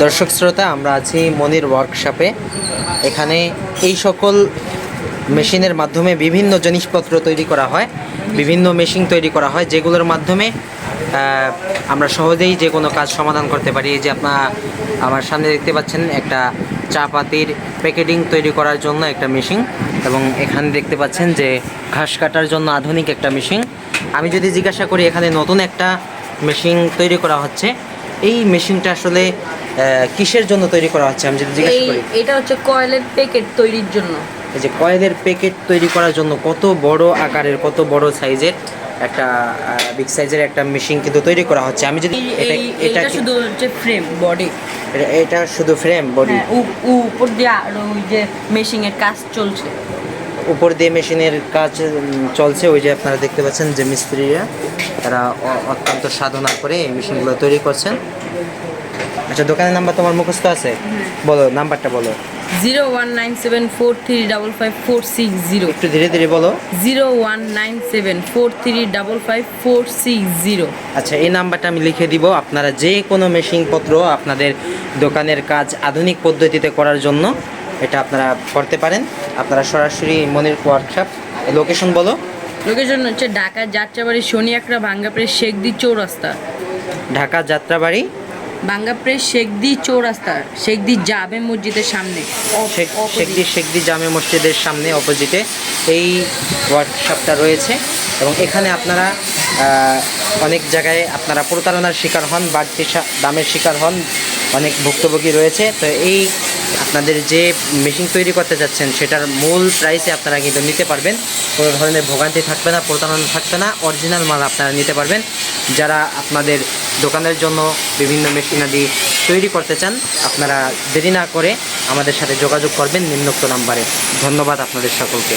দর্শক শ্রোতা, আমরা আছি মনির ওয়ার্কশপে। এখানে এই সকল মেশিনের মাধ্যমে বিভিন্ন জিনিসপত্র তৈরি করা হয়, বিভিন্ন মেশিন তৈরি করা হয়, যেগুলোর মাধ্যমে আমরা সহজেই যে কোনো কাজ সমাধান করতে পারি। এই যে আমার সামনে দেখতে পাচ্ছেন একটা চা পাতির প্যাকেটিং তৈরি করার জন্য একটা মেশিন, এবং এখানে দেখতে পাচ্ছেন যে ঘাস কাটার জন্য আধুনিক একটা মেশিন। আমি যদি জিজ্ঞাসা করি এখানে নতুন একটা মেশিন তৈরি করা হচ্ছে, এই মেশিনটা আসলে কিসের জন্য তৈরি করা হচ্ছে আমি যদি জিজ্ঞাসা করি? এটা হচ্ছে কয়েলের প্যাকেট তৈরির জন্য। এই যে কয়েলের প্যাকেট তৈরি করার জন্য কত বড় আকারের, কত বড় সাইজের একটা বিগ সাইজের একটা মেশিন কিন্তু তৈরি করা হচ্ছে। আমি যদি এটা শুধু হচ্ছে ফ্রেম বডি, এটা শুধু ফ্রেম বডি, উপর দিয়ে আর ওই যে মেশিনের কাজ চলছে, উপর দিয়ে মেশিনের কাজ চলছে। ওই যে আপনারা দেখতে পাচ্ছেন যে মিস্ত্রিরা তারা অত্যন্ত সাধনা করে এই মেশিনগুলো তৈরি করছেন। আচ্ছা, দোকানের নাম্বার তোমার মুখস্থ আছে? বলো, নাম্বারটা বলো। 01974355460। একটু ধীরে ধীরে বলো। 01974355460। আচ্ছা, এই নাম্বারটা আমি লিখে দিব। আপনারা যে কোনো মেশিনপত্র আপনাদের দোকানের কাজ আধুনিক পদ্ধতিতে করার জন্য এটা আপনারা করতে পারেন। আপনারা সরাসরি মনির ওয়ার্কশপ। লোকেশন বলো। লোকেশন হচ্ছে ঢাকা যাত্রাবাড়ি শনিয়াকড়া ভাঙ্গাপ্রেস শেখদি চৌরাস্তা। ঢাকা যাত্রাবাড়ি ভাঙ্গাপ্রেস শেখদি চৌরাস্তা, শেখদি জামে মসজিদের সামনে, শেখদি জামে মসজিদের সামনে অপোজিটে এই ওয়ার্কশপটা রয়েছে। এবং এখানে আপনারা অনেক জায়গায় আপনারা প্রতারণার শিকার হন, বাড়তি দামের শিকার হন, অনেক ভুক্তভোগী রয়েছে। তো এই আপনাদের যে মেশিন তৈরি করতে যাচ্ছেন সেটার মূল প্রাইসে আপনারা কিন্তু নিতে পারবেন। কোনো ধরনের ভোগান্তি থাকবে না, প্রতারণা থাকবে না, অরিজিনাল মাল আপনারা নিতে পারবেন। যারা আপনাদের দোকানের জন্য বিভিন্ন মেশিনারি তৈরি করতে চান, আপনারা দেরি না করে আমাদের সাথে যোগাযোগ করবেন নিম্নোক্ত নাম্বারে। ধন্যবাদ আপনাদের সকলকে।